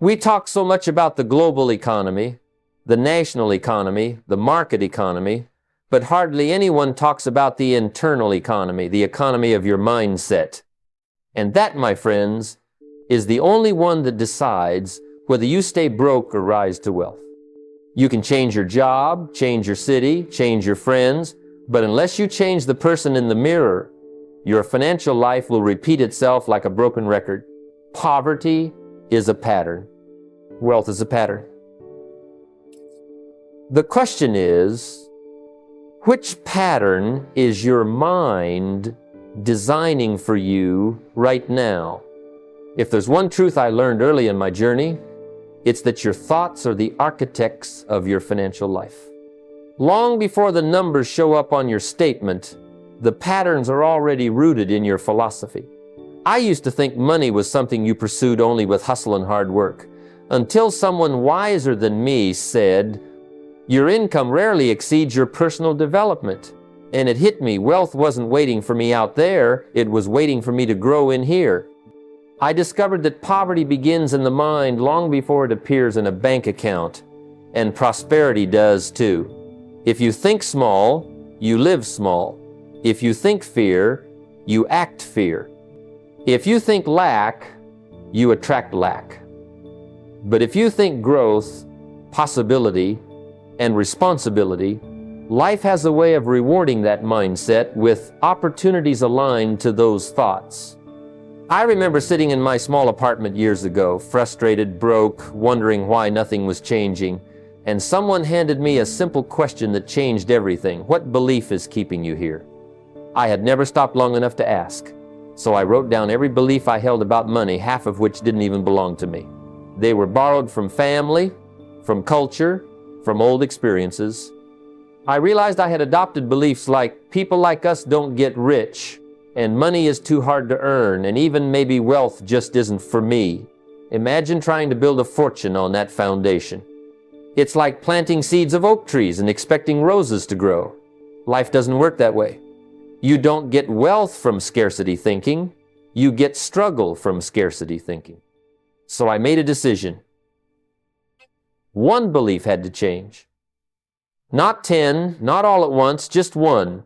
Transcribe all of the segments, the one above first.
We talk so much about the global economy, the national economy, the market economy, but hardly anyone talks about the internal economy, the economy of your mindset. And that, my friends, is the only one that decides whether you stay broke or rise to wealth. You can change your job, change your city, change your friends, but unless you change the person in the mirror, your financial life will repeat itself like a broken record. Poverty is a pattern. Wealth is a pattern. The question is, which pattern is your mind designing for you right now? If there's one truth I learned early in my journey, it's that your thoughts are the architects of your financial life. Long before the numbers show up on your statement, the patterns are already rooted in your philosophy. I used to think money was something you pursued only with hustle and hard work, until someone wiser than me said, "Your income rarely exceeds your personal development." And it hit me, wealth wasn't waiting for me out there, it was waiting for me to grow in here. I discovered that poverty begins in the mind long before it appears in a bank account, and prosperity does too. If you think small, you live small. If you think fear, you act fear. If you think lack, you attract lack. But if you think growth, possibility, and responsibility, life has a way of rewarding that mindset with opportunities aligned to those thoughts. I remember sitting in my small apartment years ago, frustrated, broke, wondering why nothing was changing, and someone handed me a simple question that changed everything. What belief is keeping you here? I had never stopped long enough to ask, so I wrote down every belief I held about money, half of which didn't even belong to me. They were borrowed from family, from culture, from old experiences. I realized I had adopted beliefs like people like us don't get rich, and money is too hard to earn, and even maybe wealth just isn't for me. Imagine trying to build a fortune on that foundation. It's like planting seeds of oak trees and expecting roses to grow. Life doesn't work that way. You don't get wealth from scarcity thinking. You get struggle from scarcity thinking. So I made a decision. One belief had to change. Not 10, not all at once, just one.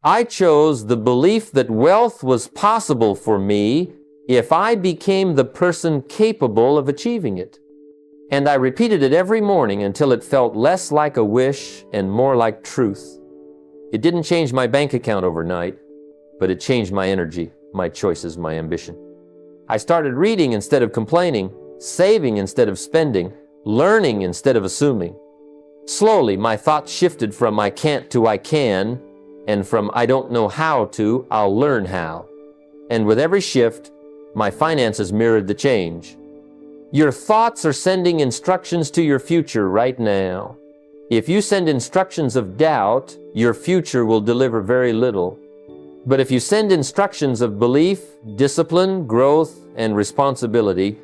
I chose the belief that wealth was possible for me if I became the person capable of achieving it. And I repeated it every morning until it felt less like a wish and more like truth. It didn't change my bank account overnight, but it changed my energy, my choices, my ambition. I started reading instead of complaining, saving instead of spending, learning instead of assuming. Slowly, my thoughts shifted from I can't to I can, and from I don't know how to I'll learn how. And with every shift, my finances mirrored the change. Your thoughts are sending instructions to your future right now. If you send instructions of doubt, your future will deliver very little. But if you send instructions of belief, discipline, growth, and responsibility,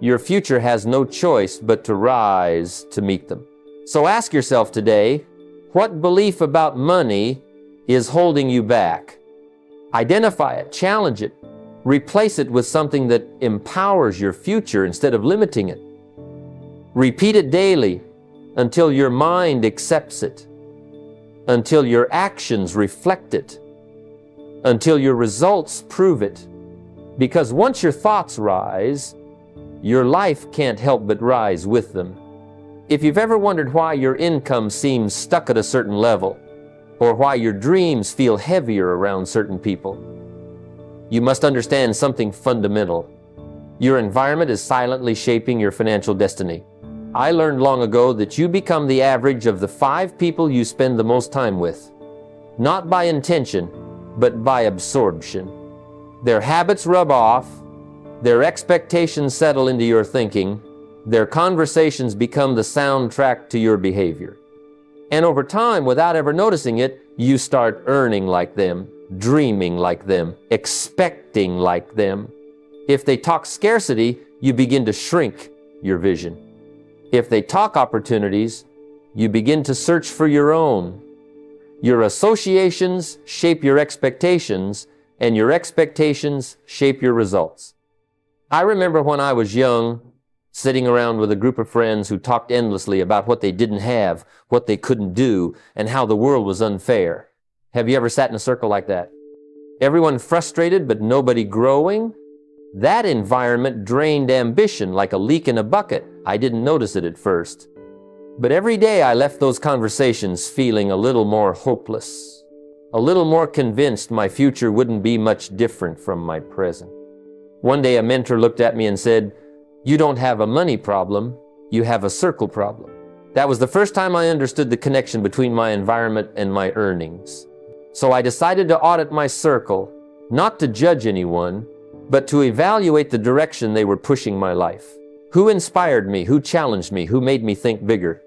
your future has no choice but to rise to meet them. So ask yourself today, what belief about money is holding you back? Identify it, challenge it, replace it with something that empowers your future instead of limiting it. Repeat it daily until your mind accepts it, until your actions reflect it, until your results prove it. Because once your thoughts rise, your life can't help but rise with them. If you've ever wondered why your income seems stuck at a certain level, or why your dreams feel heavier around certain people, you must understand something fundamental. Your environment is silently shaping your financial destiny. I learned long ago that you become the average of the 5 people you spend the most time with, not by intention, but by absorption. Their habits rub off, their expectations settle into your thinking, their conversations become the soundtrack to your behavior. And over time, without ever noticing it, you start earning like them, dreaming like them, expecting like them. If they talk scarcity, you begin to shrink your vision. If they talk opportunities, you begin to search for your own. Your associations shape your expectations, and your expectations shape your results. I remember when I was young, sitting around with a group of friends who talked endlessly about what they didn't have, what they couldn't do, and how the world was unfair. Have you ever sat in a circle like that? Everyone frustrated, but nobody growing? That environment drained ambition like a leak in a bucket. I didn't notice it at first. But every day I left those conversations feeling a little more hopeless, a little more convinced my future wouldn't be much different from my present. One day a mentor looked at me and said, "You don't have a money problem, you have a circle problem." That was the first time I understood the connection between my environment and my earnings. So I decided to audit my circle, not to judge anyone, but to evaluate the direction they were pushing my life. Who inspired me? Who challenged me? Who made me think bigger?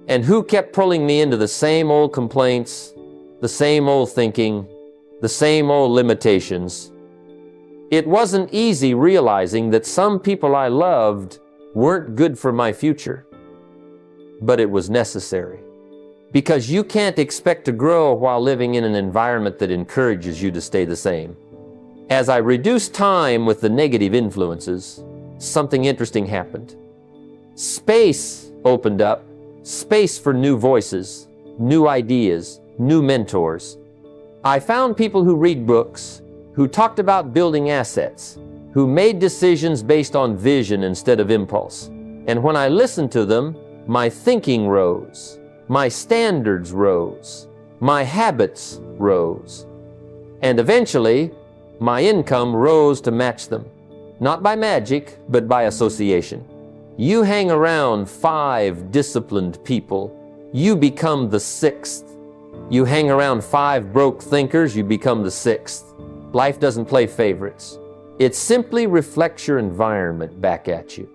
And who kept pulling me into the same old complaints, the same old thinking, the same old limitations? It wasn't easy realizing that some people I loved weren't good for my future, but it was necessary. Because you can't expect to grow while living in an environment that encourages you to stay the same. As I reduced time with the negative influences, something interesting happened. Space opened up, space for new voices, new ideas, new mentors. I found people who read books, who talked about building assets, who made decisions based on vision instead of impulse. And when I listened to them, my thinking rose, my standards rose, my habits rose. And eventually, my income rose to match them. Not by magic, but by association. You hang around 5 disciplined people, you become the 6th. You hang around 5 broke thinkers, you become the 6th. Life doesn't play favorites. It simply reflects your environment back at you.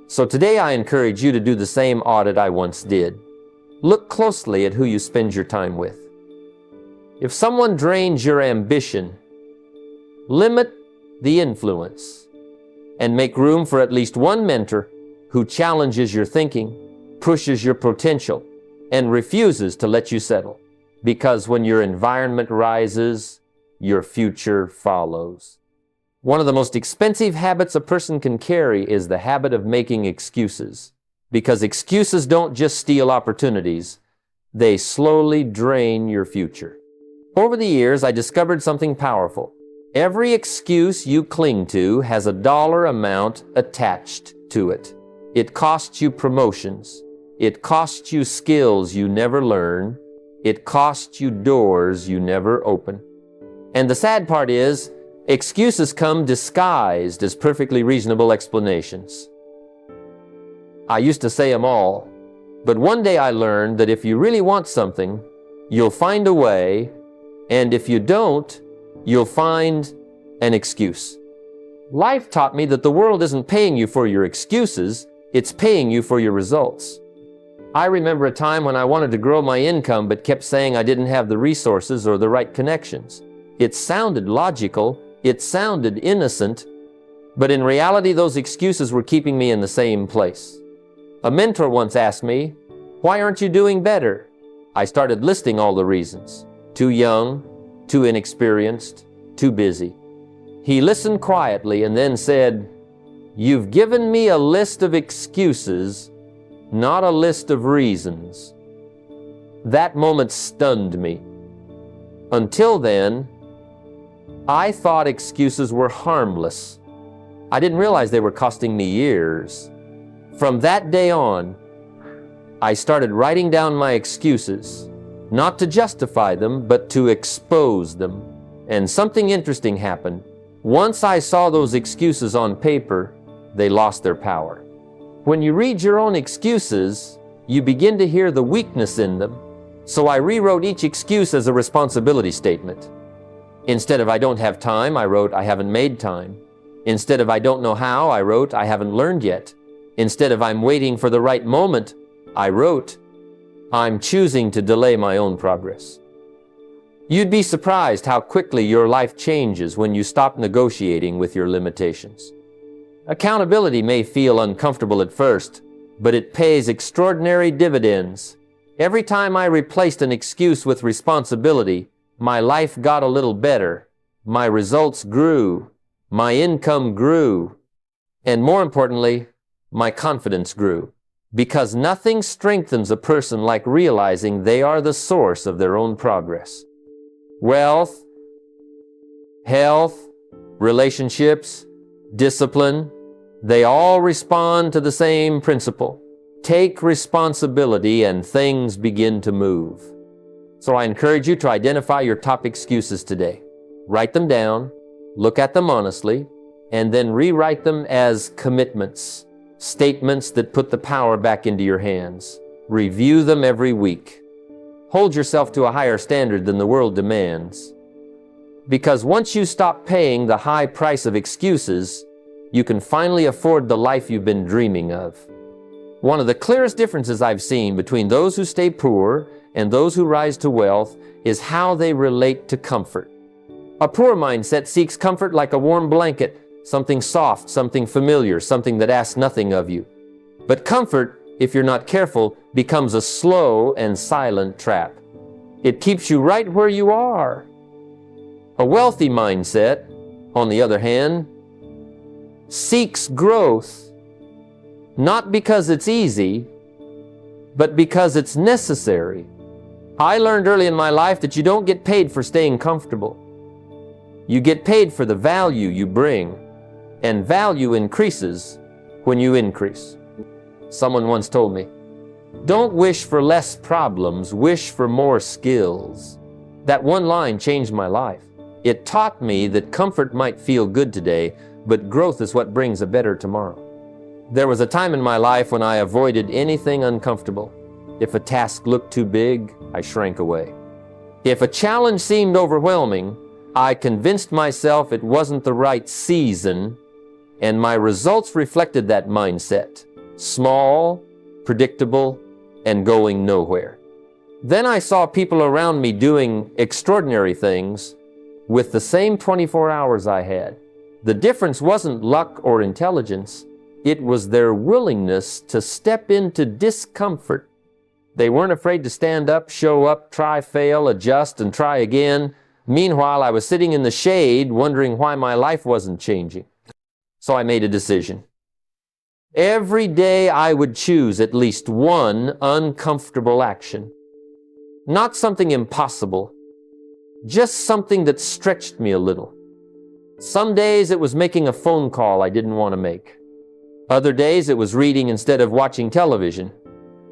So today I encourage you to do the same audit I once did. Look closely at who you spend your time with. If someone drains your ambition, limit the influence and make room for at least one mentor who challenges your thinking, pushes your potential, and refuses to let you settle. Because when your environment rises, your future follows. One of the most expensive habits a person can carry is the habit of making excuses. Because excuses don't just steal opportunities, they slowly drain your future. Over the years, I discovered something powerful. Every excuse you cling to has a dollar amount attached to it. It costs you promotions. It costs you skills you never learn. It costs you doors you never open. And the sad part is, excuses come disguised as perfectly reasonable explanations. I used to say them all, but one day I learned that if you really want something, you'll find a way, and if you don't, you'll find an excuse. Life taught me that the world isn't paying you for your excuses, it's paying you for your results. I remember a time when I wanted to grow my income but kept saying I didn't have the resources or the right connections. It sounded logical, it sounded innocent, but in reality those excuses were keeping me in the same place. A mentor once asked me, "Why aren't you doing better?" I started listing all the reasons. Too young, too inexperienced, too busy. He listened quietly and then said, "You've given me a list of excuses, not a list of reasons." That moment stunned me. Until then, I thought excuses were harmless. I didn't realize they were costing me years. From that day on, I started writing down my excuses, not to justify them, but to expose them. And something interesting happened. Once I saw those excuses on paper, they lost their power. When you read your own excuses, you begin to hear the weakness in them. So I rewrote each excuse as a responsibility statement. Instead of "I don't have time," I wrote "I haven't made time." Instead of "I don't know how," I wrote "I haven't learned yet." Instead of "I'm waiting for the right moment," I wrote "I'm choosing to delay my own progress." You'd be surprised how quickly your life changes when you stop negotiating with your limitations. Accountability may feel uncomfortable at first, but it pays extraordinary dividends. Every time I replaced an excuse with responsibility, my life got a little better. My results grew. My income grew. And more importantly, my confidence grew, because nothing strengthens a person like realizing they are the source of their own progress. Wealth, health, relationships, discipline, they all respond to the same principle. Take responsibility and things begin to move. So I encourage you to identify your top excuses today. Write them down, look at them honestly, and then rewrite them as commitments, statements that put the power back into your hands. Review them every week. Hold yourself to a higher standard than the world demands. Because once you stop paying the high price of excuses, you can finally afford the life you've been dreaming of. One of the clearest differences I've seen between those who stay poor and those who rise to wealth is how they relate to comfort. A poor mindset seeks comfort like a warm blanket, something soft, something familiar, something that asks nothing of you. But comfort, if you're not careful, becomes a slow and silent trap. It keeps you right where you are. A wealthy mindset, on the other hand, seeks growth, not because it's easy, but because it's necessary. I learned early in my life that you don't get paid for staying comfortable. You get paid for the value you bring, and value increases when you increase. Someone once told me, "Don't wish for less problems, wish for more skills." That one line changed my life. It taught me that comfort might feel good today, but growth is what brings a better tomorrow. There was a time in my life when I avoided anything uncomfortable. If a task looked too big, I shrank away. If a challenge seemed overwhelming, I convinced myself it wasn't the right season, and my results reflected that mindset. Small, predictable, and going nowhere. Then I saw people around me doing extraordinary things with the same 24 hours I had. The difference wasn't luck or intelligence. It was their willingness to step into discomfort. They weren't afraid to stand up, show up, try, fail, adjust, and try again. Meanwhile, I was sitting in the shade wondering why my life wasn't changing. So I made a decision. Every day I would choose at least one uncomfortable action. Not something impossible, just something that stretched me a little. Some days it was making a phone call I didn't want to make. Other days it was reading instead of watching television.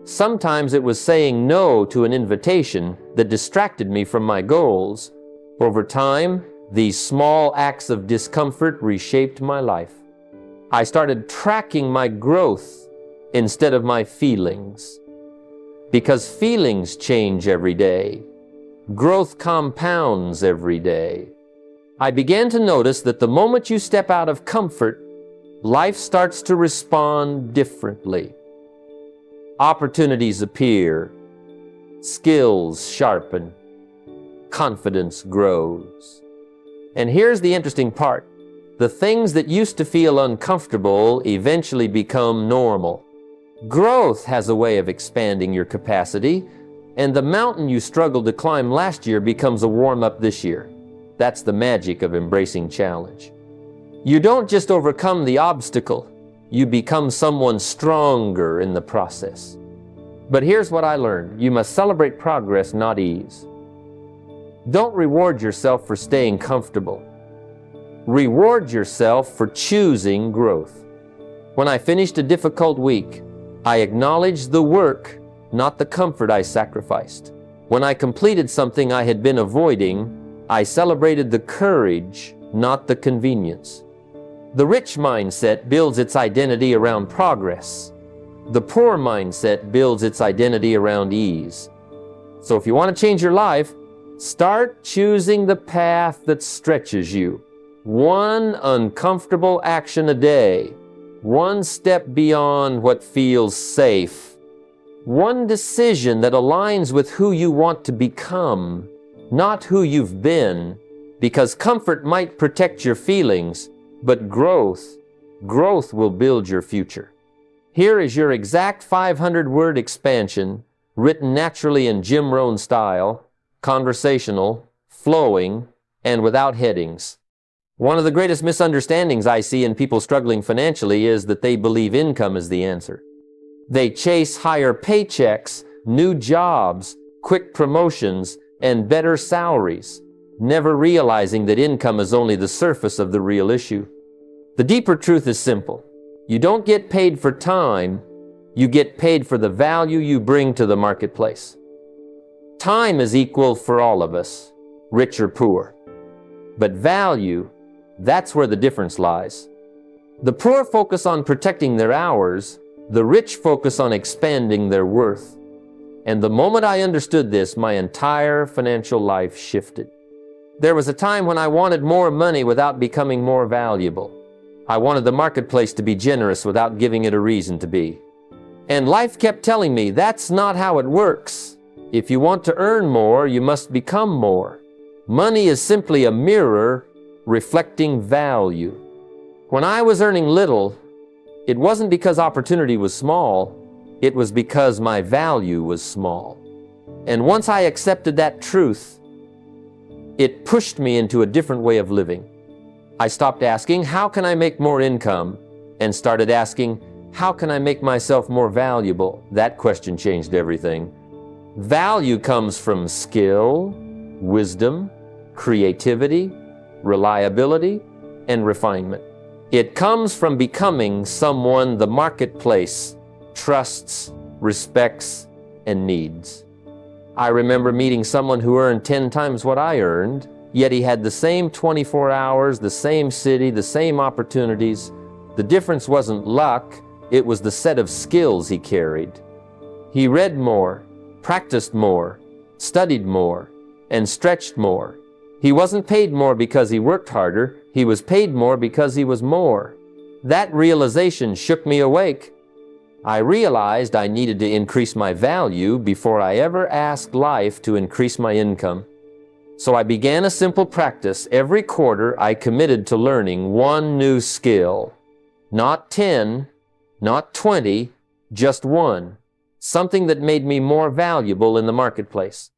Sometimes it was saying no to an invitation that distracted me from my goals. Over time, these small acts of discomfort reshaped my life. I started tracking my growth instead of my feelings. Because feelings change every day. Growth compounds every day. I began to notice that the moment you step out of comfort, life starts to respond differently. Opportunities appear, skills sharpen, confidence grows. And here's the interesting part. The things that used to feel uncomfortable eventually become normal. Growth has a way of expanding your capacity, and the mountain you struggled to climb last year becomes a warm-up this year. That's the magic of embracing challenge. You don't just overcome the obstacle, you become someone stronger in the process. But here's what I learned. You must celebrate progress, not ease. Don't reward yourself for staying comfortable. Reward yourself for choosing growth. When I finished a difficult week, I acknowledged the work, not the comfort I sacrificed. When I completed something I had been avoiding, I celebrated the courage, not the convenience. The rich mindset builds its identity around progress. The poor mindset builds its identity around ease. So if you want to change your life, start choosing the path that stretches you. One uncomfortable action a day. One step beyond what feels safe. One decision that aligns with who you want to become, not who you've been, because comfort might protect your feelings, but growth will build your future. Here is your exact 500-word expansion, written naturally in Jim Rohn style, conversational, flowing, and without headings. One of the greatest misunderstandings I see in people struggling financially is that they believe income is the answer. They chase higher paychecks, new jobs, quick promotions, and better salaries, never realizing that income is only the surface of the real issue. The deeper truth is simple. You don't get paid for time, you get paid for the value you bring to the marketplace. Time is equal for all of us, rich or poor. But value, that's where the difference lies. The poor focus on protecting their hours, the rich focus on expanding their worth. And the moment I understood this, my entire financial life shifted. There was a time when I wanted more money without becoming more valuable. I wanted the marketplace to be generous without giving it a reason to be. And life kept telling me, that's not how it works. If you want to earn more, you must become more. Money is simply a mirror reflecting value. When I was earning little, it wasn't because opportunity was small, it was because my value was small. And once I accepted that truth, it pushed me into a different way of living. I stopped asking, how can I make more income? And started asking, how can I make myself more valuable? That question changed everything. Value comes from skill, wisdom, creativity, reliability, and refinement. It comes from becoming someone the marketplace trusts, respects, and needs. I remember meeting someone who earned 10 times what I earned, yet he had the same 24 hours, the same city, the same opportunities. The difference wasn't luck, it was the set of skills he carried. He read more, practiced more, studied more, and stretched more. He wasn't paid more because he worked harder, he was paid more because he was more. That realization shook me awake. I realized I needed to increase my value before I ever asked life to increase my income. So I began a simple practice. Every quarter I committed to learning one new skill. Not 10, not 20, just one. Something that made me more valuable in the marketplace.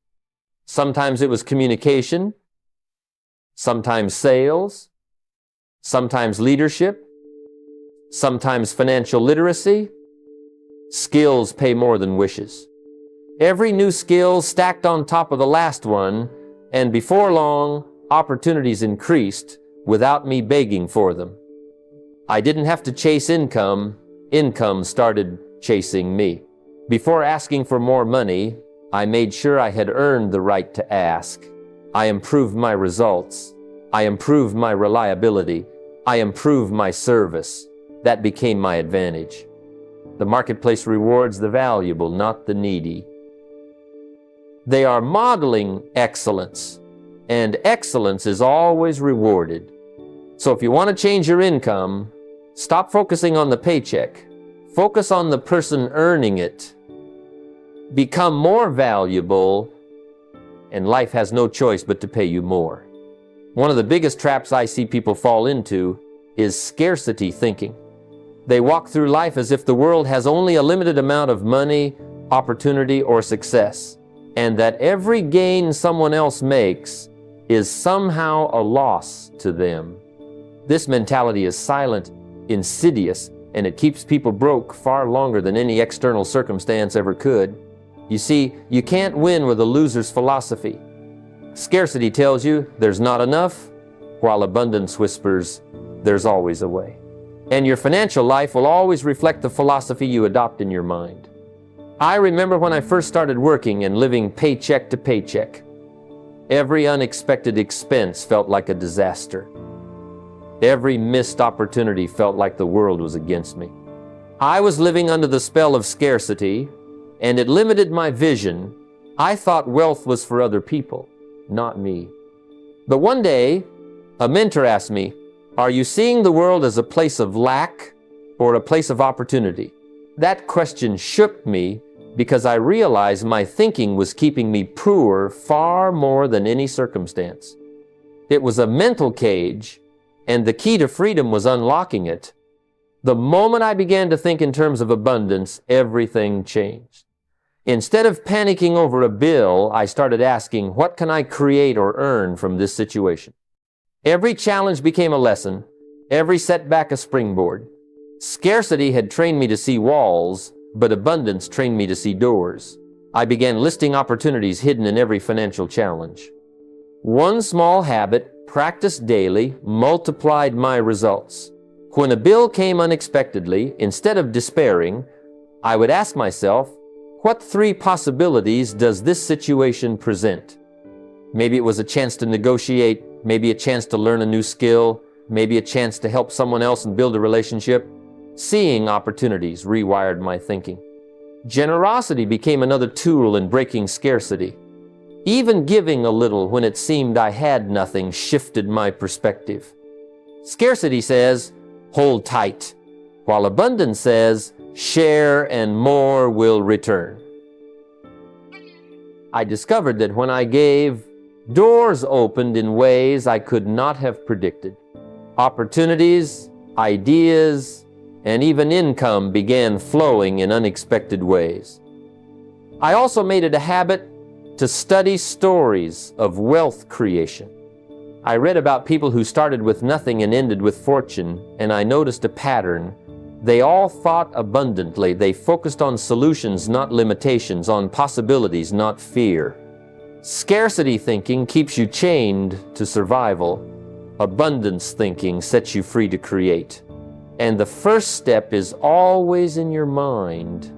Sometimes it was communication, sometimes sales, sometimes leadership, sometimes financial literacy. Skills pay more than wishes. Every new skill stacked on top of the last one, and before long, opportunities increased without me begging for them. I didn't have to chase income, income started chasing me. Before asking for more money, I made sure I had earned the right to ask. I improved my results. I improved my reliability. I improved my service. That became my advantage. The marketplace rewards the valuable, not the needy. They are modeling excellence, and excellence is always rewarded. So if you want to change your income, stop focusing on the paycheck. Focus on the person earning it. Become more valuable, and life has no choice but to pay you more. One of the biggest traps I see people fall into is scarcity thinking. They walk through life as if the world has only a limited amount of money, opportunity, or success, and that every gain someone else makes is somehow a loss to them. This mentality is silent, insidious, and it keeps people broke far longer than any external circumstance ever could. You see, you can't win with a loser's philosophy. Scarcity tells you there's not enough, while abundance whispers there's always a way. And your financial life will always reflect the philosophy you adopt in your mind. I remember when I first started working and living paycheck to paycheck. Every unexpected expense felt like a disaster. Every missed opportunity felt like the world was against me. I was living under the spell of scarcity, and it limited my vision. I thought wealth was for other people, not me. But one day, a mentor asked me, "Are you seeing the world as a place of lack or a place of opportunity?" That question shook me because I realized my thinking was keeping me poor far more than any circumstance. It was a mental cage, and the key to freedom was unlocking it. The moment I began to think in terms of abundance, everything changed. Instead of panicking over a bill, I started asking, what can I create or earn from this situation? Every challenge became a lesson, every setback a springboard. Scarcity had trained me to see walls, but abundance trained me to see doors. I began listing opportunities hidden in every financial challenge. One small habit, practiced daily, multiplied my results. When a bill came unexpectedly, instead of despairing, I would ask myself, what 3 possibilities does this situation present? Maybe it was a chance to negotiate, maybe a chance to learn a new skill, maybe a chance to help someone else and build a relationship. Seeing opportunities rewired my thinking. Generosity became another tool in breaking scarcity. Even giving a little when it seemed I had nothing shifted my perspective. Scarcity says, hold tight, while abundance says, share and more will return. I discovered that when I gave, doors opened in ways I could not have predicted. Opportunities, ideas, and even income began flowing in unexpected ways. I also made it a habit to study stories of wealth creation. I read about people who started with nothing and ended with fortune, and I noticed a pattern. They all thought abundantly. They focused on solutions, not limitations, on possibilities, not fear. Scarcity thinking keeps you chained to survival. Abundance thinking sets you free to create. And the first step is always in your mind.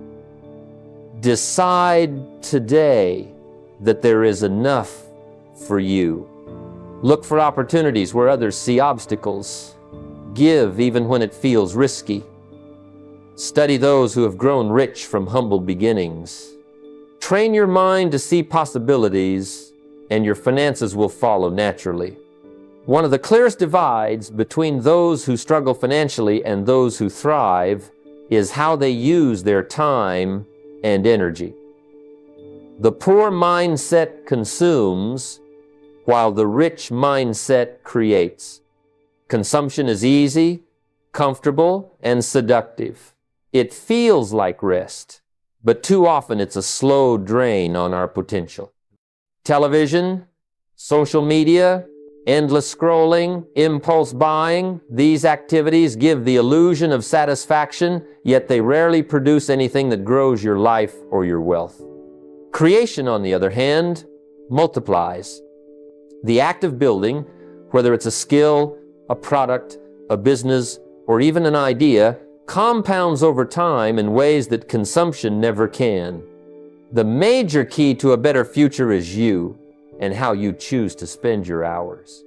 Decide today that there is enough for you. Look for opportunities where others see obstacles. Give even when it feels risky. Study those who have grown rich from humble beginnings. Train your mind to see possibilities, and your finances will follow naturally. One of the clearest divides between those who struggle financially and those who thrive is how they use their time and energy. The poor mindset consumes, while the rich mindset creates. Consumption is easy, comfortable, and seductive. It feels like rest, but too often it's a slow drain on our potential. Television, social media, endless scrolling, impulse buying, these activities give the illusion of satisfaction, yet they rarely produce anything that grows your life or your wealth. Creation, on the other hand, multiplies. The act of building, whether it's a skill, a product, a business, or even an idea, compounds over time in ways that consumption never can. The major key to a better future is you and how you choose to spend your hours.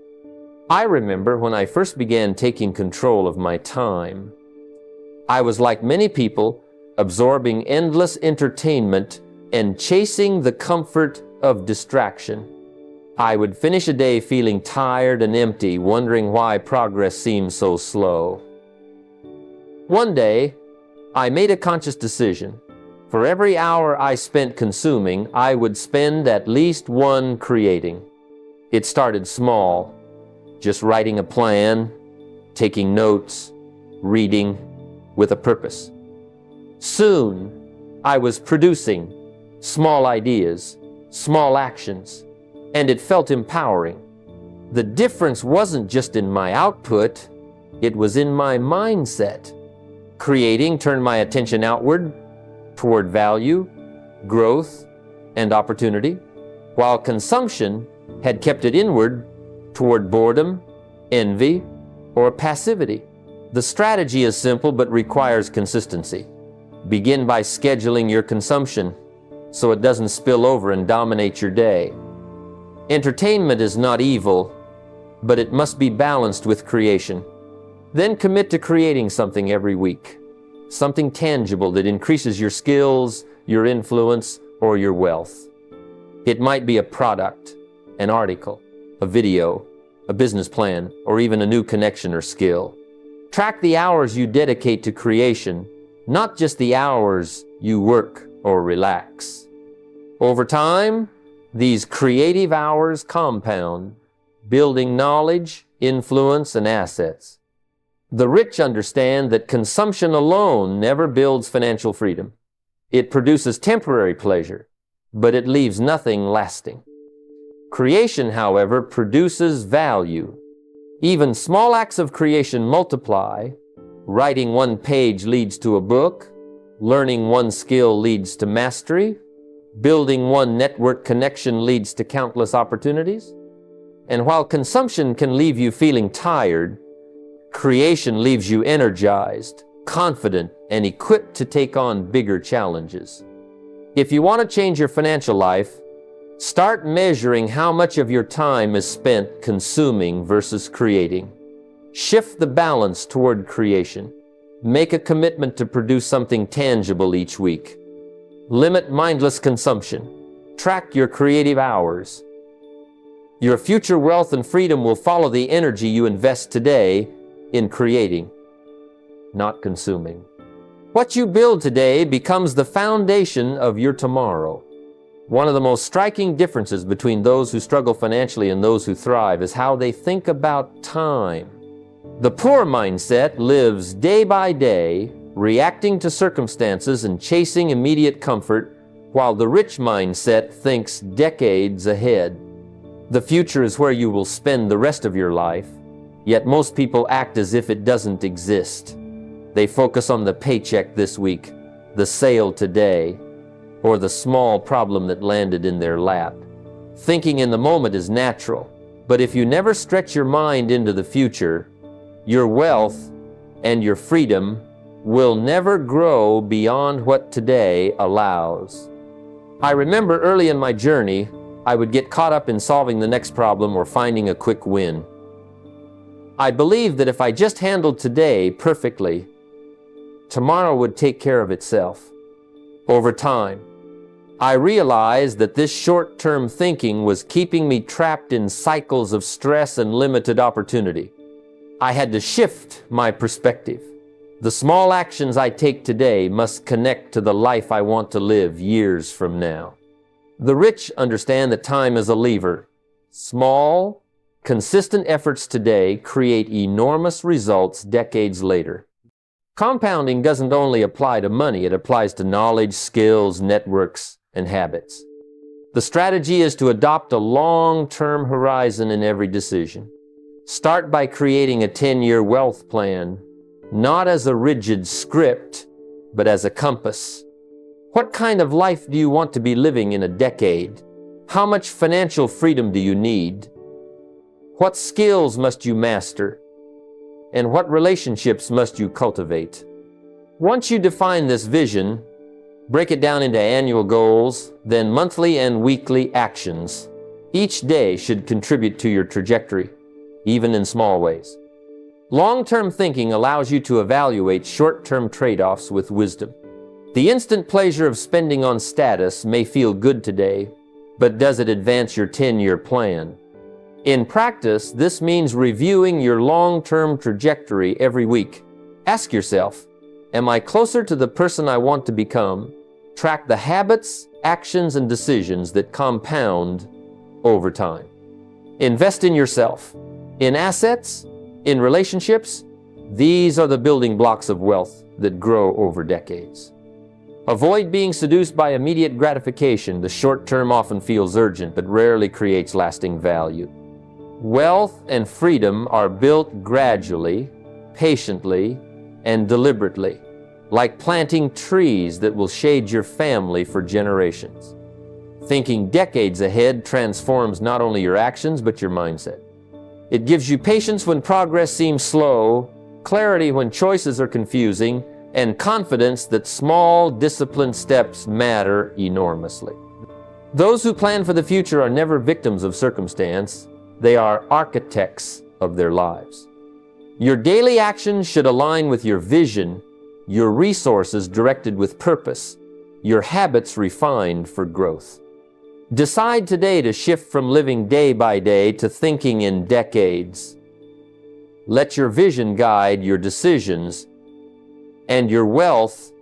I remember when I first began taking control of my time. I was like many people, absorbing endless entertainment and chasing the comfort of distraction. I would finish a day feeling tired and empty, wondering why progress seemed so slow. One day, I made a conscious decision. For every hour I spent consuming, I would spend at least 1 creating. It started small, just writing a plan, taking notes, reading, with a purpose. Soon, I was producing small ideas, small actions, and it felt empowering. The difference wasn't just in my output, it was in my mindset. Creating turned my attention outward, toward value, growth, and opportunity, while consumption had kept it inward, toward boredom, envy, or passivity. The strategy is simple but requires consistency. Begin by scheduling your consumption so it doesn't spill over and dominate your day. Entertainment is not evil, but it must be balanced with creation. Then commit to creating something every week, something tangible that increases your skills, your influence, or your wealth. It might be a product, an article, a video, a business plan, or even a new connection or skill. Track the hours you dedicate to creation, not just the hours you work or relax. Over time, these creative hours compound, building knowledge, influence, and assets. The rich understand that consumption alone never builds financial freedom. It produces temporary pleasure, but it leaves nothing lasting. Creation, however, produces value. Even small acts of creation multiply. Writing one page leads to a book. Learning one skill leads to mastery. Building one network connection leads to countless opportunities. And while consumption can leave you feeling tired, creation leaves you energized, confident, and equipped to take on bigger challenges. If you want to change your financial life, start measuring how much of your time is spent consuming versus creating. Shift the balance toward creation. Make a commitment to produce something tangible each week. Limit mindless consumption. Track your creative hours. Your future wealth and freedom will follow the energy you invest today in creating, not consuming. What you build today becomes the foundation of your tomorrow. One of the most striking differences between those who struggle financially and those who thrive is how they think about time. The poor mindset lives day by day, reacting to circumstances and chasing immediate comfort, while the rich mindset thinks decades ahead. The future is where you will spend the rest of your life, yet most people act as if it doesn't exist. They focus on the paycheck this week, the sale today, or the small problem that landed in their lap. Thinking in the moment is natural, but if you never stretch your mind into the future, your wealth and your freedom will never grow beyond what today allows. I remember early in my journey, I would get caught up in solving the next problem or finding a quick win. I believed that if I just handled today perfectly, tomorrow would take care of itself. Over time, I realized that this short-term thinking was keeping me trapped in cycles of stress and limited opportunity. I had to shift my perspective. The small actions I take today must connect to the life I want to live years from now. The rich understand that time is a lever. Small, consistent efforts today create enormous results decades later. Compounding doesn't only apply to money, it applies to knowledge, skills, networks, and habits. The strategy is to adopt a long-term horizon in every decision. Start by creating a 10-year wealth plan, not as a rigid script, but as a compass. What kind of life do you want to be living in a decade? How much financial freedom do you need? What skills must you master? And what relationships must you cultivate? Once you define this vision, break it down into annual goals, then monthly and weekly actions. Each day should contribute to your trajectory, even in small ways. Long-term thinking allows you to evaluate short-term trade-offs with wisdom. The instant pleasure of spending on status may feel good today, but does it advance your 10-year plan? In practice, this means reviewing your long-term trajectory every week. Ask yourself, am I closer to the person I want to become? Track the habits, actions, and decisions that compound over time. Invest in yourself, in assets, in relationships. These are the building blocks of wealth that grow over decades. Avoid being seduced by immediate gratification. The short term often feels urgent, but rarely creates lasting value. Wealth and freedom are built gradually, patiently, and deliberately, like planting trees that will shade your family for generations. Thinking decades ahead transforms not only your actions, but your mindset. It gives you patience when progress seems slow, clarity when choices are confusing, and confidence that small, disciplined steps matter enormously. Those who plan for the future are never victims of circumstance. They are architects of their lives. Your daily actions should align with your vision, your resources directed with purpose, your habits refined for growth. Decide today to shift from living day by day to thinking in decades. Let your vision guide your decisions, and your wealth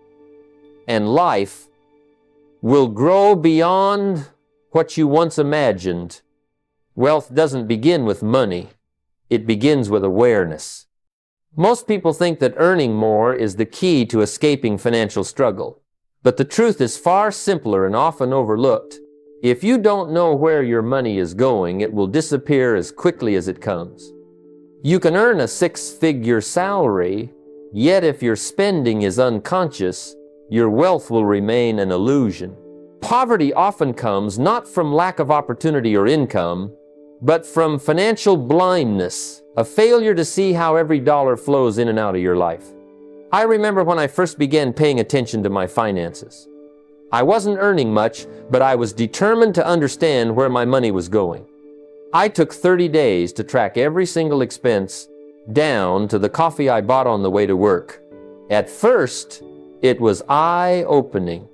and life will grow beyond what you once imagined. Wealth doesn't begin with money. It begins with awareness. Most people think that earning more is the key to escaping financial struggle. But the truth is far simpler and often overlooked. If you don't know where your money is going, it will disappear as quickly as it comes. You can earn a six-figure salary, yet if your spending is unconscious, your wealth will remain an illusion. Poverty often comes not from lack of opportunity or income, but from financial blindness, a failure to see how every dollar flows in and out of your life. I remember when I first began paying attention to my finances. I wasn't earning much, but I was determined to understand where my money was going. I took 30 days to track every single expense down to the coffee I bought on the way to work. At first, it was eye-opening.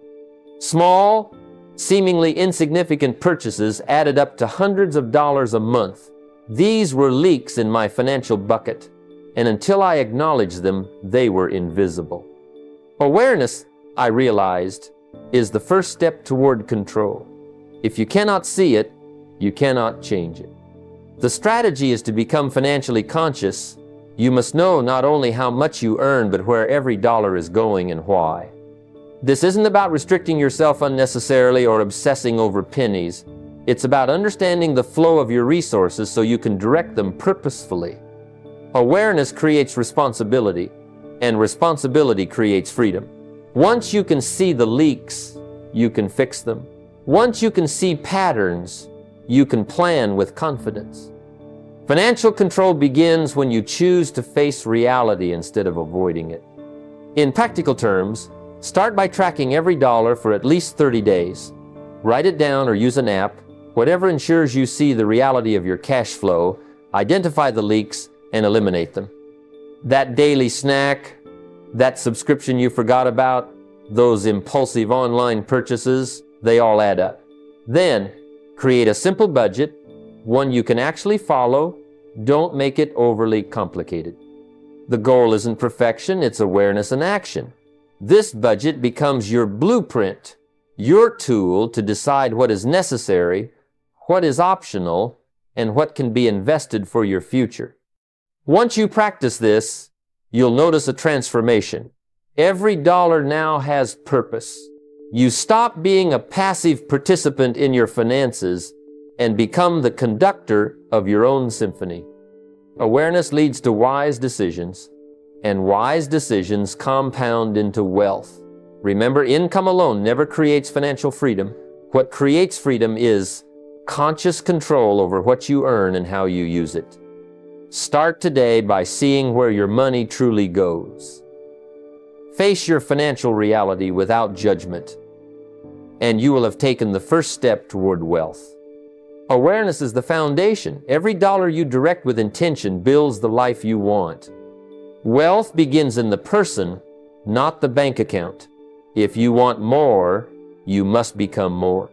Small, seemingly insignificant purchases added up to hundreds of dollars a month. These were leaks in my financial bucket, and until I acknowledged them, they were invisible. Awareness, I realized, is the first step toward control. If you cannot see it, you cannot change it. The strategy is to become financially conscious. You must know not only how much you earn, but where every dollar is going and why. This isn't about restricting yourself unnecessarily or obsessing over pennies. It's about understanding the flow of your resources so you can direct them purposefully. Awareness creates responsibility, and responsibility creates freedom. Once you can see the leaks, you can fix them. Once you can see patterns, you can plan with confidence. Financial control begins when you choose to face reality instead of avoiding it. In practical terms, start by tracking every dollar for at least 30 days. Write it down or use an app, whatever ensures you see the reality of your cash flow, identify the leaks, and eliminate them. That daily snack, that subscription you forgot about, those impulsive online purchases, they all add up. Then, create a simple budget, one you can actually follow. Don't make it overly complicated. The goal isn't perfection, it's awareness and action. This budget becomes your blueprint, your tool to decide what is necessary, what is optional, and what can be invested for your future. Once you practice this, you'll notice a transformation. Every dollar now has purpose. You stop being a passive participant in your finances and become the conductor of your own symphony. Awareness leads to wise decisions, and wise decisions compound into wealth. Remember, income alone never creates financial freedom. What creates freedom is conscious control over what you earn and how you use it. Start today by seeing where your money truly goes. Face your financial reality without judgment, and you will have taken the first step toward wealth. Awareness is the foundation. Every dollar you direct with intention builds the life you want. Wealth begins in the person, not the bank account. If you want more, you must become more.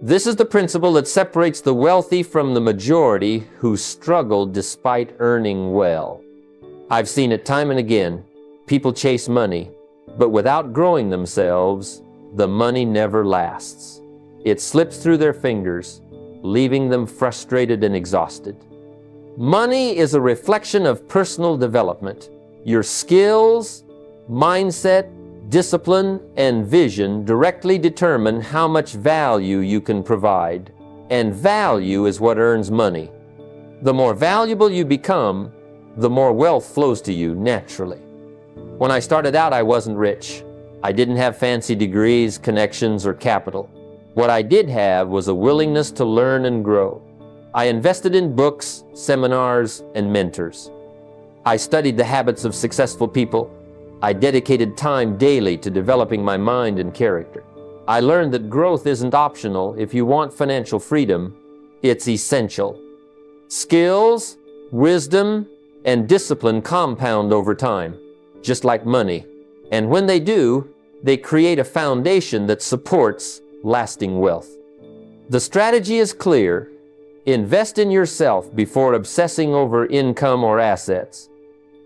This is the principle that separates the wealthy from the majority who struggle despite earning well. I've seen it time and again. People chase money, but without growing themselves, the money never lasts. It slips through their fingers, leaving them frustrated and exhausted. Money is a reflection of personal development. Your skills, mindset, discipline, and vision directly determine how much value you can provide, and value is what earns money. The more valuable you become, the more wealth flows to you naturally. When I started out, I wasn't rich. I didn't have fancy degrees, connections, or capital. What I did have was a willingness to learn and grow. I invested in books, seminars, and mentors. I studied the habits of successful people. I dedicated time daily to developing my mind and character. I learned that growth isn't optional. If you want financial freedom, it's essential. Skills, wisdom, and discipline compound over time, just like money. And when they do, they create a foundation that supports lasting wealth. The strategy is clear. Invest in yourself before obsessing over income or assets.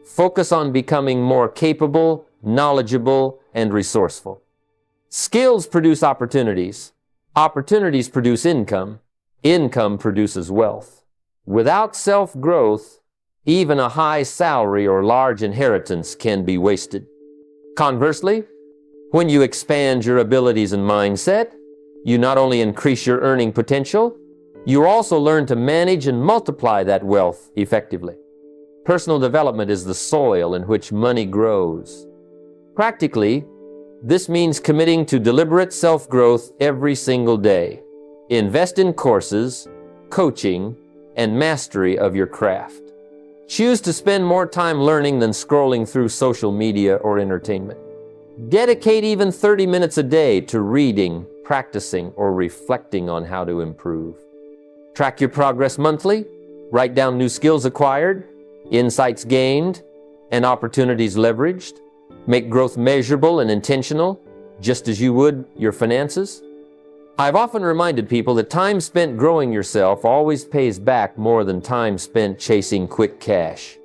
Focus on becoming more capable, knowledgeable, and resourceful. Skills produce opportunities. Opportunities produce income. Income produces wealth. Without self-growth, even a high salary or large inheritance can be wasted. Conversely, when you expand your abilities and mindset, you not only increase your earning potential, you also learn to manage and multiply that wealth effectively. Personal development is the soil in which money grows. Practically, this means committing to deliberate self-growth every single day. Invest in courses, coaching, and mastery of your craft. Choose to spend more time learning than scrolling through social media or entertainment. Dedicate even 30 minutes a day to reading, practicing, or reflecting on how to improve. Track your progress monthly. Write down new skills acquired, insights gained, and opportunities leveraged. Make growth measurable and intentional, just as you would your finances. I've often reminded people that time spent growing yourself always pays back more than time spent chasing quick cash.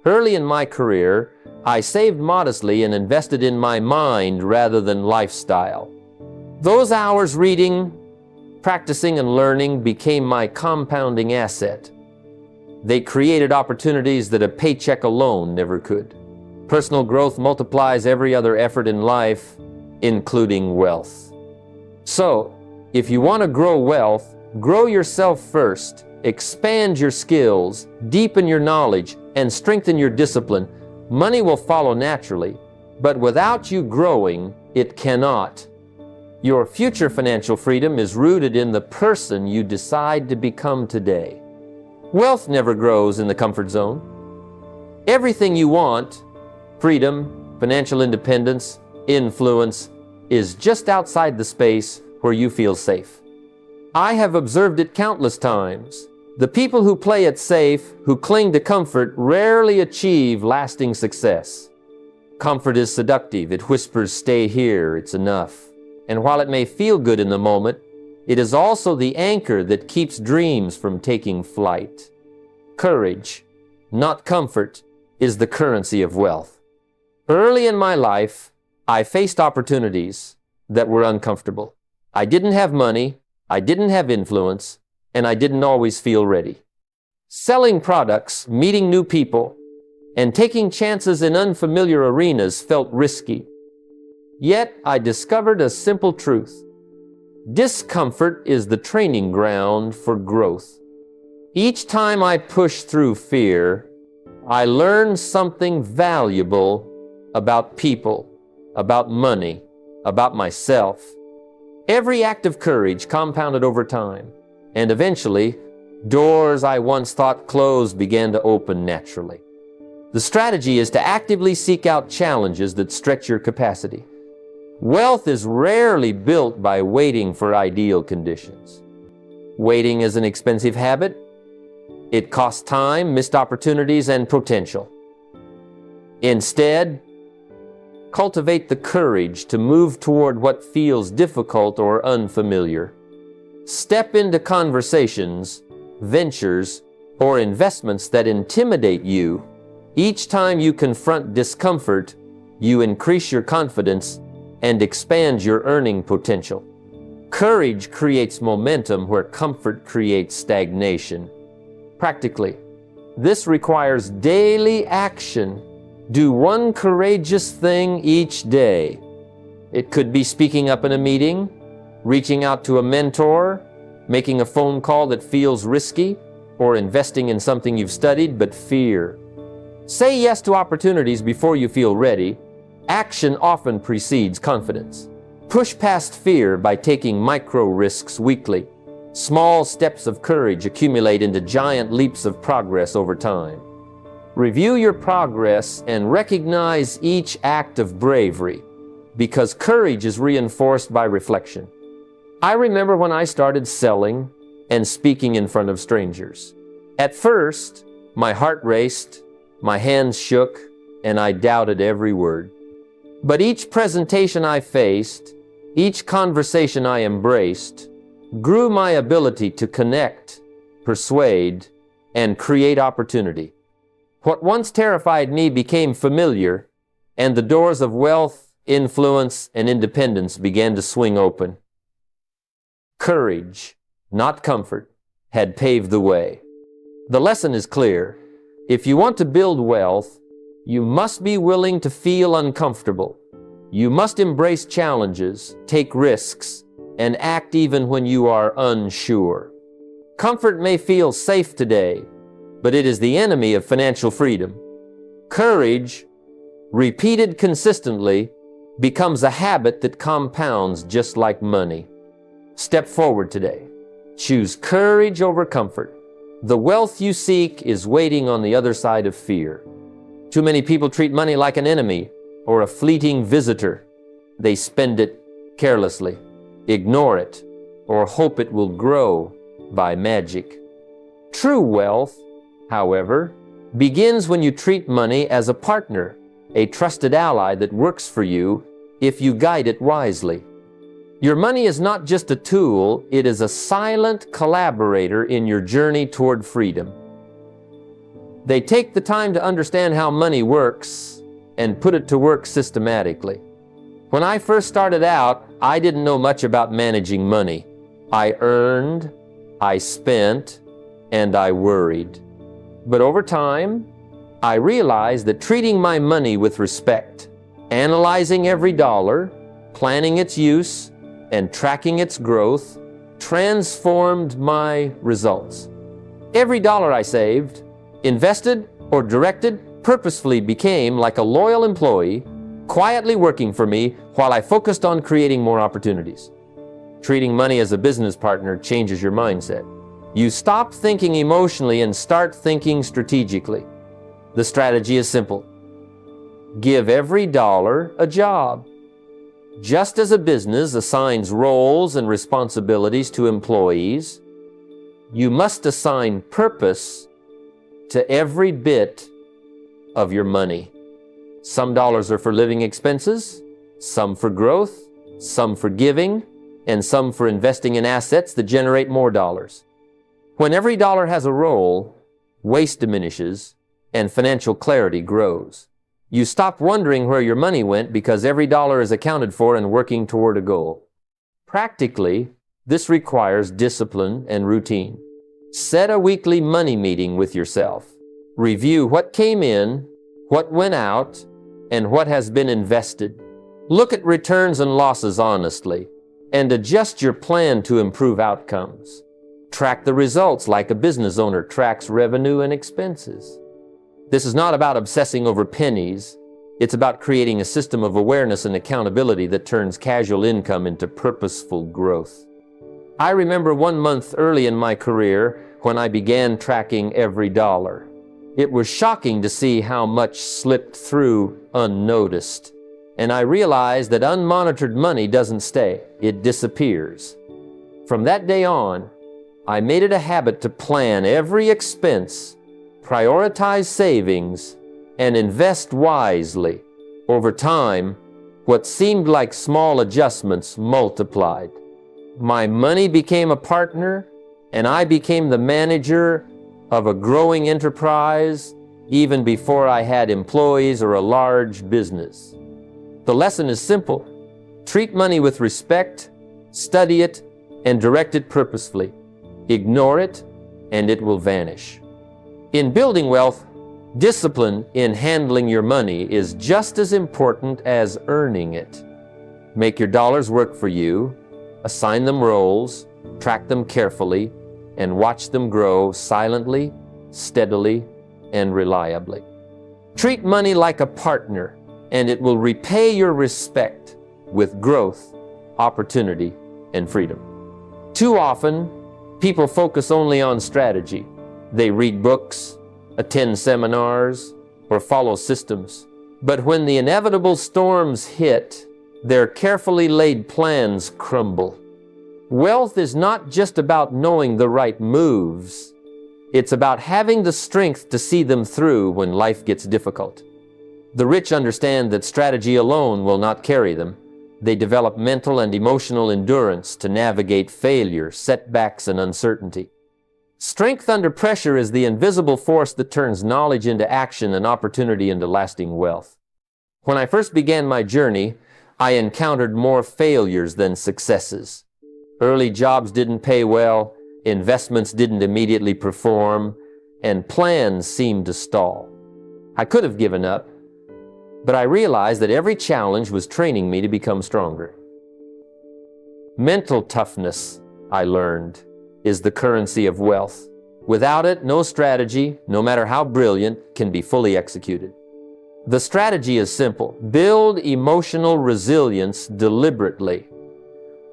Early in my career, I saved modestly and invested in my mind rather than lifestyle. Those hours reading, practicing, and learning became my compounding asset. They created opportunities that a paycheck alone never could. Personal growth multiplies every other effort in life, including wealth. So, if you want to grow wealth, grow yourself first, expand your skills, deepen your knowledge, and strengthen your discipline. Money will follow naturally, but without you growing, it cannot. Your future financial freedom is rooted in the person you decide to become today. Wealth never grows in the comfort zone. Everything you want, freedom, financial independence, influence, is just outside the space where you feel safe. I have observed it countless times. The people who play it safe, who cling to comfort, rarely achieve lasting success. Comfort is seductive. It whispers, "Stay here, it's enough." And while it may feel good in the moment, it is also the anchor that keeps dreams from taking flight. Courage, not comfort, is the currency of wealth. Early in my life, I faced opportunities that were uncomfortable. I didn't have money, I didn't have influence, and I didn't always feel ready. Selling products, meeting new people, and taking chances in unfamiliar arenas felt risky. Yet I discovered a simple truth. Discomfort is the training ground for growth. Each time I pushed through fear, I learned something valuable about people, about money, about myself. Every act of courage compounded over time, and eventually, doors I once thought closed began to open naturally. The strategy is to actively seek out challenges that stretch your capacity. Wealth is rarely built by waiting for ideal conditions. Waiting is an expensive habit. It costs time, missed opportunities, and potential. Instead, cultivate the courage to move toward what feels difficult or unfamiliar. Step into conversations, ventures, or investments that intimidate you. Each time you confront discomfort, you increase your confidence and expand your earning potential. Courage creates momentum where comfort creates stagnation. Practically, this requires daily action. Do one courageous thing each day. It could be speaking up in a meeting, reaching out to a mentor, making a phone call that feels risky, or investing in something you've studied but fear. Say yes to opportunities before you feel ready. Action often precedes confidence. Push past fear by taking micro risks weekly. Small steps of courage accumulate into giant leaps of progress over time. Review your progress and recognize each act of bravery, because courage is reinforced by reflection. I remember when I started selling and speaking in front of strangers. At first, my heart raced, my hands shook, and I doubted every word. But each presentation I faced, each conversation I embraced, grew my ability to connect, persuade, and create opportunity. What once terrified me became familiar, and the doors of wealth, influence, and independence began to swing open. Courage, not comfort, had paved the way. The lesson is clear. If you want to build wealth, you must be willing to feel uncomfortable. You must embrace challenges, take risks, and act even when you are unsure. Comfort may feel safe today, but it is the enemy of financial freedom. Courage, repeated consistently, becomes a habit that compounds just like money. Step forward today. Choose courage over comfort. The wealth you seek is waiting on the other side of fear. Too many people treat money like an enemy or a fleeting visitor. They spend it carelessly, ignore it, or hope it will grow by magic. True wealth, however, begins when you treat money as a partner, a trusted ally that works for you if you guide it wisely. Your money is not just a tool, it is a silent collaborator in your journey toward freedom. They take the time to understand how money works and put it to work systematically. When I first started out, I didn't know much about managing money. I earned, I spent, and I worried. But over time, I realized that treating my money with respect, analyzing every dollar, planning its use, and tracking its growth transformed my results. Every dollar I saved, invested, or directed purposefully became like a loyal employee, quietly working for me while I focused on creating more opportunities. Treating money as a business partner changes your mindset. You stop thinking emotionally and start thinking strategically. The strategy is simple. Give every dollar a job. Just as a business assigns roles and responsibilities to employees, you must assign purpose to every bit of your money. Some dollars are for living expenses, some for growth, some for giving, and some for investing in assets that generate more dollars. When every dollar has a role, waste diminishes and financial clarity grows. You stop wondering where your money went because every dollar is accounted for and working toward a goal. Practically, this requires discipline and routine. Set a weekly money meeting with yourself. Review what came in, what went out, and what has been invested. Look at returns and losses honestly, and adjust your plan to improve outcomes. Track the results like a business owner tracks revenue and expenses. This is not about obsessing over pennies. It's about creating a system of awareness and accountability that turns casual income into purposeful growth. I remember one month early in my career when I began tracking every dollar. It was shocking to see how much slipped through unnoticed. And I realized that unmonitored money doesn't stay, it disappears. From that day on, I made it a habit to plan every expense, prioritize savings, and invest wisely. Over time, what seemed like small adjustments multiplied. My money became a partner, and I became the manager of a growing enterprise even before I had employees or a large business. The lesson is simple. Treat money with respect, study it, and direct it purposefully. Ignore it, and it will vanish. In building wealth, discipline in handling your money is just as important as earning it. Make your dollars work for you, assign them roles, track them carefully, and watch them grow silently, steadily, and reliably. Treat money like a partner, and it will repay your respect with growth, opportunity, and freedom. Too often, people focus only on strategy. They read books, attend seminars, or follow systems. But when the inevitable storms hit, their carefully laid plans crumble. Wealth is not just about knowing the right moves. It's about having the strength to see them through when life gets difficult. The rich understand that strategy alone will not carry them. They develop mental and emotional endurance to navigate failure, setbacks, and uncertainty. Strength under pressure is the invisible force that turns knowledge into action and opportunity into lasting wealth. When I first began my journey, I encountered more failures than successes. Early jobs didn't pay well, investments didn't immediately perform, and plans seemed to stall. I could have given up, but I realized that every challenge was training me to become stronger. Mental toughness, I learned, is the currency of wealth. Without it, no strategy, no matter how brilliant, can be fully executed. The strategy is simple. Build emotional resilience deliberately.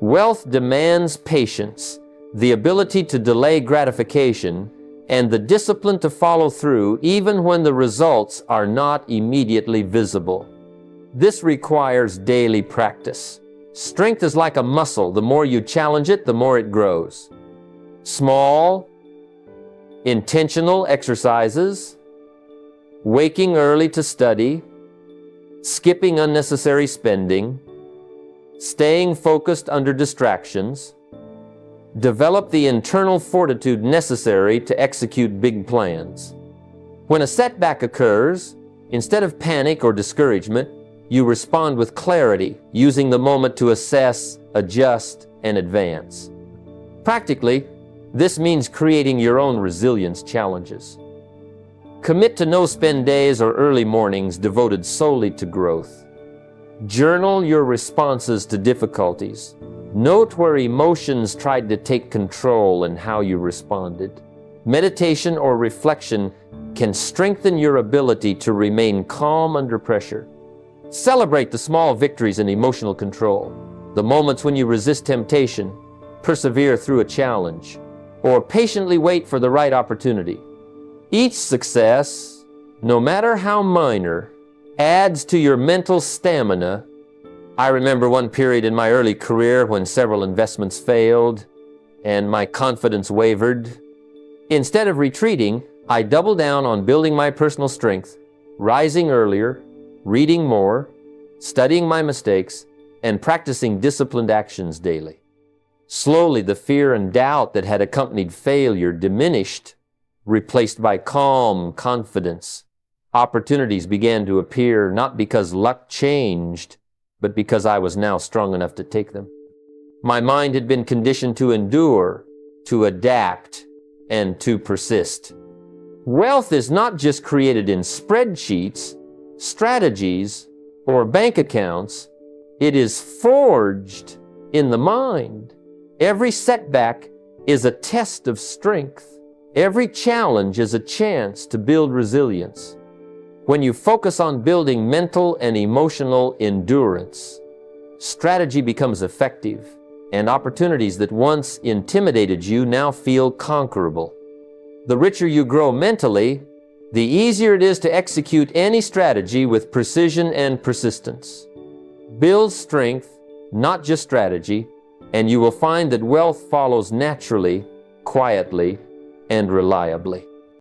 Wealth demands patience, the ability to delay gratification, and the discipline to follow through even when the results are not immediately visible. This requires daily practice. Strength is like a muscle. The more you challenge it, the more it grows. Small, intentional exercises, waking early to study, skipping unnecessary spending, staying focused under distractions, develop the internal fortitude necessary to execute big plans. When a setback occurs, instead of panic or discouragement, you respond with clarity, using the moment to assess, adjust, and advance. Practically, this means creating your own resilience challenges. Commit to no-spend days or early mornings devoted solely to growth. Journal your responses to difficulties. Note where emotions tried to take control and how you responded. Meditation or reflection can strengthen your ability to remain calm under pressure. Celebrate the small victories in emotional control, the moments when you resist temptation, persevere through a challenge, or patiently wait for the right opportunity. Each success, no matter how minor, adds to your mental stamina. I remember one period in my early career when several investments failed and my confidence wavered. Instead of retreating, I doubled down on building my personal strength, rising earlier, reading more, studying my mistakes, and practicing disciplined actions daily. Slowly, the fear and doubt that had accompanied failure diminished, replaced by calm confidence. Opportunities began to appear not because luck changed, but because I was now strong enough to take them. My mind had been conditioned to endure, to adapt, and to persist. Wealth is not just created in spreadsheets, strategies, or bank accounts. It is forged in the mind. Every setback is a test of strength. Every challenge is a chance to build resilience. When you focus on building mental and emotional endurance, strategy becomes effective, and opportunities that once intimidated you now feel conquerable. The richer you grow mentally, the easier it is to execute any strategy with precision and persistence. Build strength, not just strategy, and you will find that wealth follows naturally, quietly, and reliably.